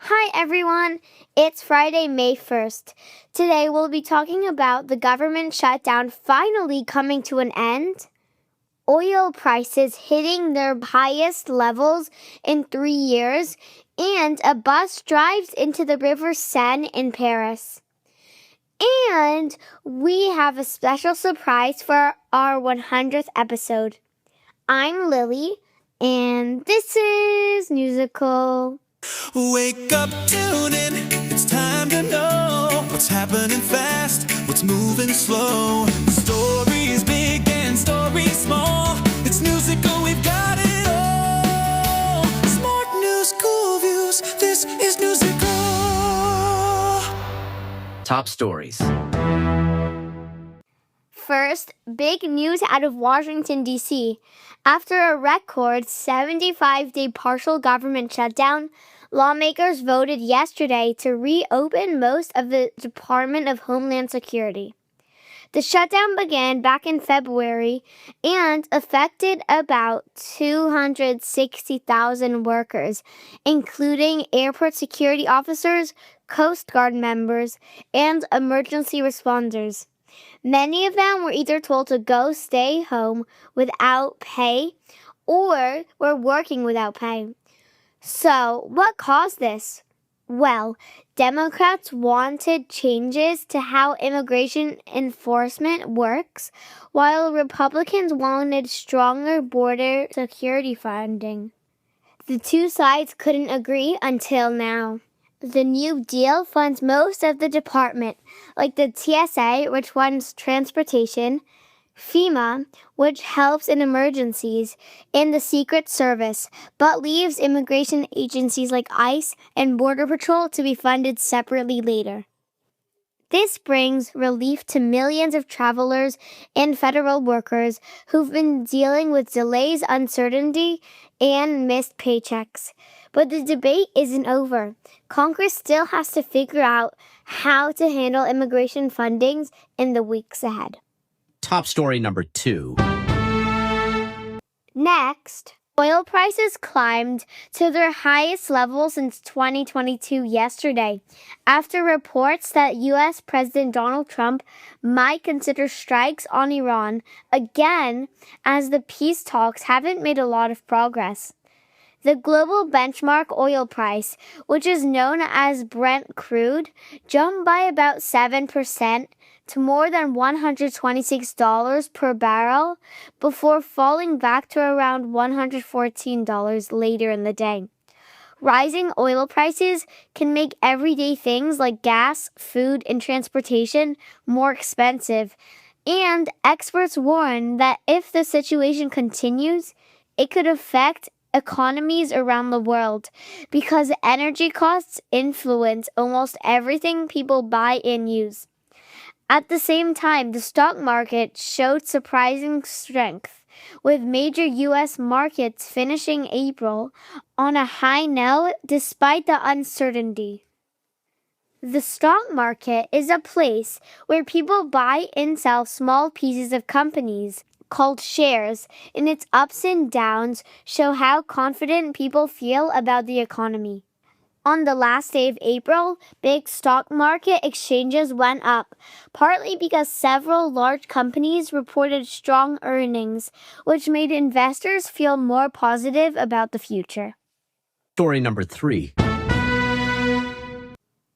Hi everyone, it's Friday, May 1st. Today we'll be talking about the government shutdown finally coming to an end, oil prices hitting their highest levels in 3 years, and a bus drives into the River Seine in Paris. And we have a special surprise for our 100th episode. I'm Lily, and this is Newsicle. Wake up, tune in, it's time to know what's happening fast, what's moving slow. Stories big and stories small, it's Newsicle, we've got it all. Smart news, cool views, this is Newsicle. Top stories. First, big news out of Washington, D.C. After a record 75-day partial government shutdown, lawmakers voted yesterday to reopen most of the Department of Homeland Security. The shutdown began back in February and affected about 260,000 workers, including airport security officers, Coast Guard members, and emergency responders. Many of them were either told to stay home without pay or were working without pay. So, what caused this? Well, Democrats wanted changes to how immigration enforcement works, while Republicans wanted stronger border security funding. The two sides couldn't agree until now. The new deal funds most of the department, like the TSA, which funds transportation, FEMA, which helps in emergencies, and the Secret Service, but leaves immigration agencies like ICE and Border Patrol to be funded separately later. This brings relief to millions of travelers and federal workers who've been dealing with delays, uncertainty, and missed paychecks. But the debate isn't over. Congress still has to figure out how to handle immigration fundings in the weeks ahead. Top story number 2. Next, oil prices climbed to their highest level since 2022 yesterday, after reports that U.S. President Donald Trump might consider strikes on Iran again, as the peace talks haven't made a lot of progress. The global benchmark oil price, which is known as Brent crude, jumped by about 7% to more than $126 per barrel before falling back to around $114 later in the day. Rising oil prices can make everyday things like gas, food, and transportation more expensive, and experts warn that if the situation continues, it could affect economies around the world because energy costs influence almost everything people buy and use. At the same time, the stock market showed surprising strength, with major U.S. markets finishing April on a high note despite the uncertainty. The stock market is a place where people buy and sell small pieces of companies, called shares, and its ups and downs show how confident people feel about the economy. On the last day of April, big stock market exchanges went up, partly because several large companies reported strong earnings, which made investors feel more positive about the future. Story number 3.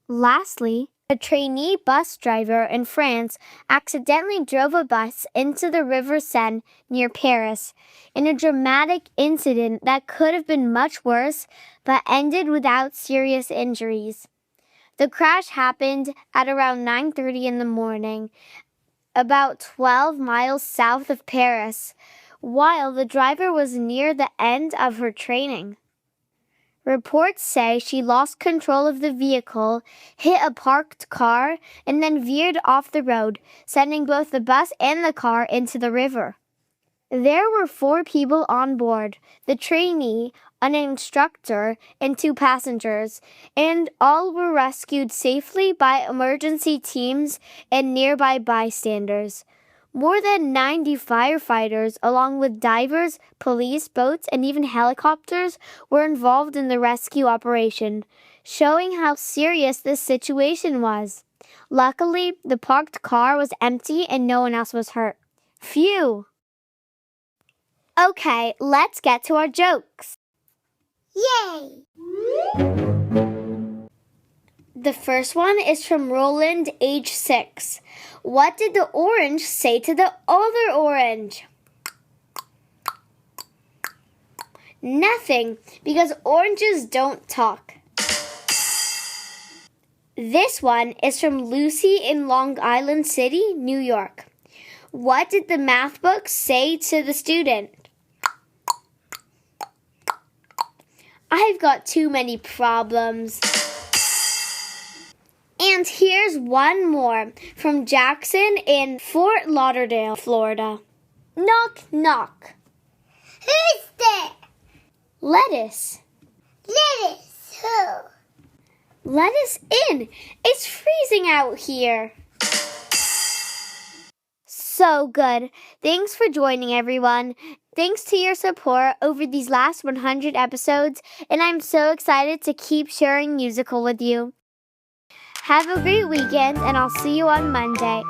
Lastly, a trainee bus driver in France accidentally drove a bus into the River Seine near Paris in a dramatic incident that could have been much worse but ended without serious injuries. The crash happened at around 9:30 in the morning, about 12 miles south of Paris, while the driver was near the end of her training. Reports say she lost control of the vehicle, hit a parked car, and then veered off the road, sending both the bus and the car into the river. There were 4 people on board, the trainee, an instructor, and 2 passengers, and all were rescued safely by emergency teams and nearby bystanders. More than 90 firefighters, along with divers, police boats, and even helicopters, were involved in the rescue operation, showing how serious this situation was. Luckily, the parked car was empty and no one else was hurt. Phew! Okay, let's get to our jokes. Yay! The first one is from Roland, age 6. What did the orange say to the other orange? Nothing, because oranges don't talk. This one is from Lucy in Long Island City, New York. What did the math book say to the student? I've got too many problems. And here's one more from Jackson in Fort Lauderdale, Florida. Knock, knock. Who's there? Lettuce. Lettuce. Who? Let us in. It's freezing out here. So good. Thanks for joining, everyone. Thanks to your support over these last 100 episodes, and I'm so excited to keep sharing Newsicle with you. Have a great weekend, and I'll see you on Monday.